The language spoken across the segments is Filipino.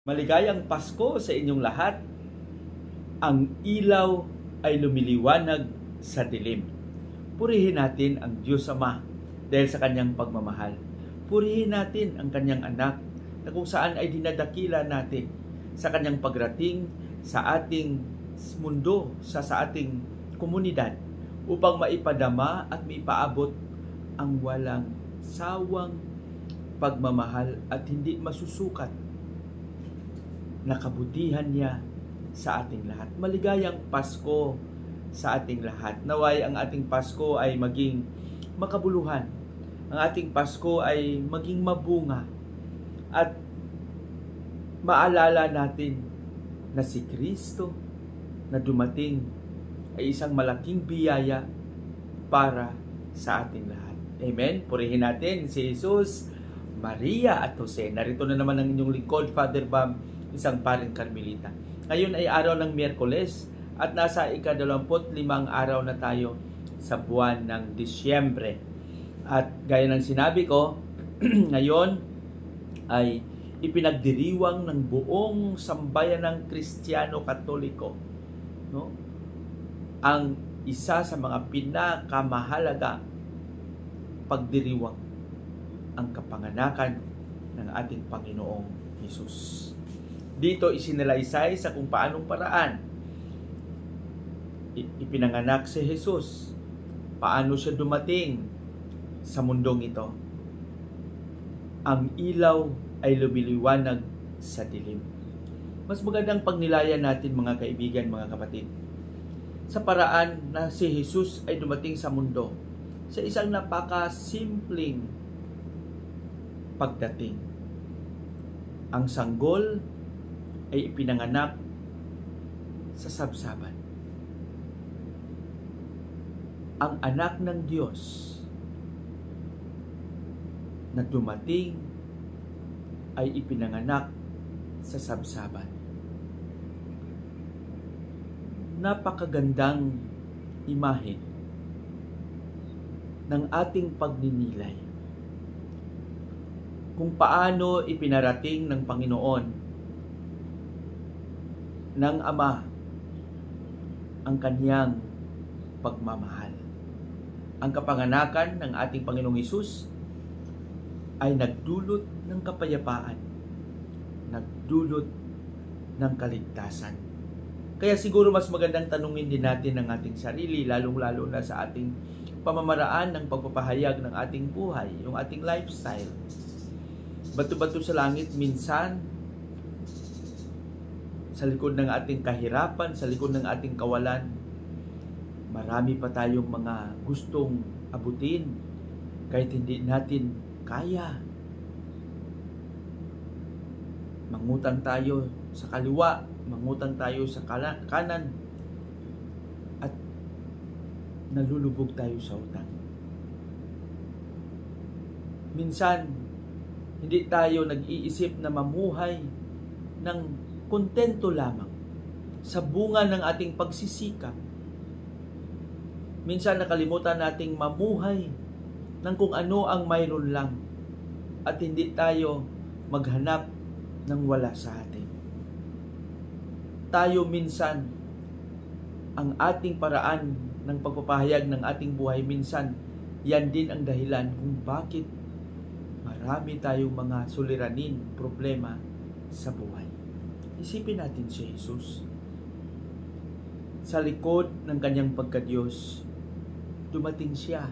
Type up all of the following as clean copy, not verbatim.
Maligayang Pasko sa inyong lahat. Ang ilaw ay lumiliwanag sa dilim. Purihin natin ang Diyos Ama dahil sa kanyang pagmamahal. Purihin natin ang kanyang anak na kung saan ay dinadakila natin sa kanyang pagrating sa ating mundo, sa ating komunidad upang maipadama at maipaabot ang walang sawang pagmamahal at hindi masusukat na kabutihan niya sa ating lahat. Maligayang Pasko sa ating lahat. Naway ang ating Pasko ay maging makabuluhan. Ang ating Pasko ay maging mabunga. At maalala natin na si Kristo na dumating ay isang malaking biyaya para sa ating lahat. Amen? Purihin natin si Jesus, Maria at Jose. Narito na naman ang inyong lingkod, Father Bam, isang paring Carmelita. Ngayon ay araw ng Miyerkules at nasa ika-25 araw na tayo sa buwan ng Disyembre. At gaya ng sinabi ko, ngayon ay ipinagdiriwang ng buong sambayan ng Kristiyano Katoliko, no? Ang isa sa mga pinakamahalaga pagdiriwang, ang kapanganakan ng ating Panginoong Hesus. Dito isinalaysay sa kung paanong paraan ipinanganak si Jesus, paano siya dumating sa mundong ito. Ang ilaw ay lumiliwanag sa dilim. Mas magandang pagnilayan natin, mga kaibigan, mga kapatid, sa paraan na si Jesus ay dumating sa mundo sa isang napakasimpleng pagdating. Ang sanggol ay ipinanganak sa sabsaban. Ang anak ng Diyos na dumating ay ipinanganak sa sabsaban. Napakagandang imahe ng ating pagninilay kung paano ipinarating ng Panginoon ng Ama ang kanyang pagmamahal. Ang kapanganakan ng ating Panginoong Hesus ay nagdulot ng kapayapaan, nagdulot ng kaligtasan. Kaya siguro mas magandang tanungin din natin ang ating sarili, lalong-lalo na sa ating pamamaraan ng pagpapahayag ng ating buhay, yung ating lifestyle. Bato-bato sa langit minsan, sa likod ng ating kahirapan, sa likod ng ating kawalan, marami pa tayong mga gustong abutin kahit hindi natin kaya. Mangutang tayo sa kaliwa, mangutang tayo sa kanan, at nalulubog tayo sa utang. Minsan, hindi tayo nag-iisip na mamuhay ng kontento lamang sa bunga ng ating pagsisikap. Minsan nakalimutan nating mamuhay ng kung ano ang mayroon lang at hindi tayo maghanap ng wala sa atin. Tayo minsan, ang ating paraan ng pagpapahayag ng ating buhay, minsan yan din ang dahilan kung bakit marami tayong mga suliranin, problema sa buhay. Isipin natin si Jesus. Sa likod ng kanyang pagka-Diyos, dumating siya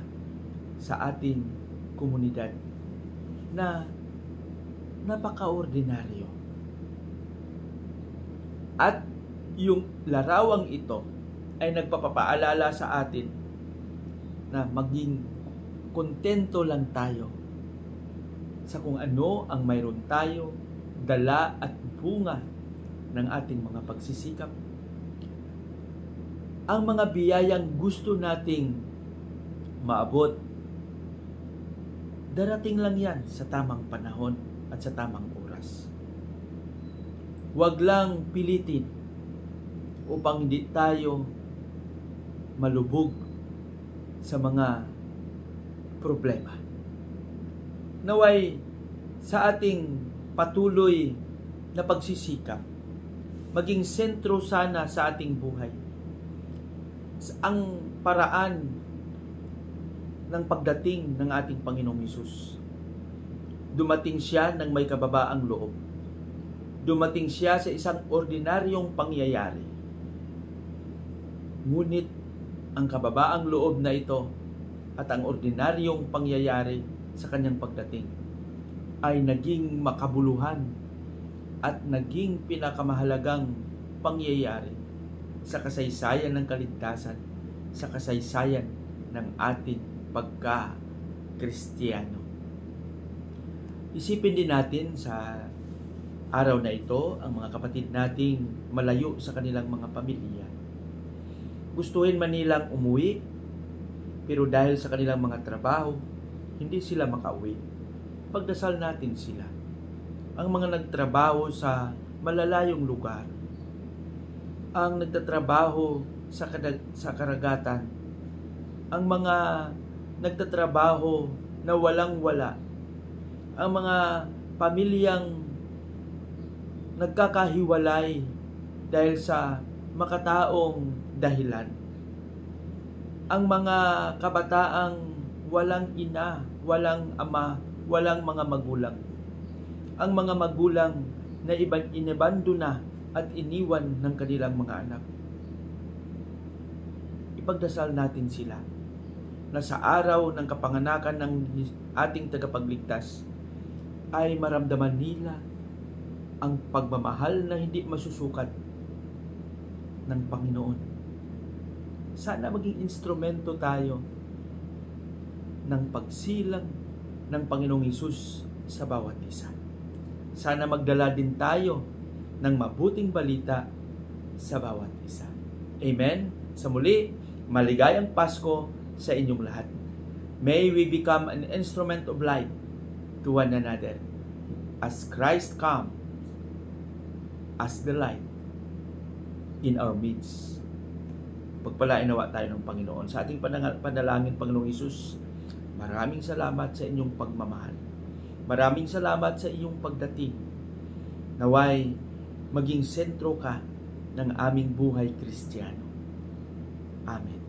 sa ating komunidad na napaka-ordinaryo. At yung larawang ito ay nagpapaalala sa atin na maging kontento lang tayo sa kung ano ang mayroon tayo, dala at bunga ng ating mga pagsisikap. Ang mga biyayang gusto nating maabot, darating lang yan sa tamang panahon at sa tamang oras. Huwag lang pilitin upang hindi tayo malubog sa mga problema. Naway sa ating patuloy na pagsisikap, maging sentro sana sa ating buhay ang paraan ng pagdating ng ating Panginoong Hesus. Dumating siya ng may kababaang loob. Dumating siya sa isang ordinaryong pangyayari. Ngunit ang kababaang loob na ito at ang ordinaryong pangyayari sa kanyang pagdating ay naging makabuluhan at naging pinakamahalagang pangyayari sa kasaysayan ng kaligtasan, sa kasaysayan ng ating pagka-Kristiyano. Isipin din natin sa araw na ito ang mga kapatid nating malayo sa kanilang mga pamilya. Gustuhin man nilang umuwi, pero dahil sa kanilang mga trabaho, hindi sila makauwi. Pagdasal natin sila. Ang mga nagtrabaho sa malalayong lugar, ang nagtatrabaho sa karagatan, ang mga nagtatrabaho na walang-wala, ang mga pamilyang nagkakahiwalay dahil sa makataong dahilan, ang mga kabataang walang ina, walang ama, walang mga magulang, ang mga magulang na inabando na at iniwan ng kanilang mga anak. Ipagdasal natin sila na sa araw ng kapanganakan ng ating tagapagligtas ay maramdaman nila ang pagmamahal na hindi masusukat ng Panginoon. Sana maging instrumento tayo ng pagsilang ng Panginoong Hesus sa bawat isa. Sana magdala din tayo ng mabuting balita sa bawat isa. Amen? Sa muli, maligayang Pasko sa inyong lahat. May we become an instrument of light to one another as Christ comes as the light in our midst. Pagpalain nawa tayo ng Panginoon. Sa ating panalangin, Panginoong Hesus, maraming salamat sa inyong pagmamahal. Maraming salamat sa iyong pagdating. Naway maging sentro ka ng aming buhay Kristiyano. Amen.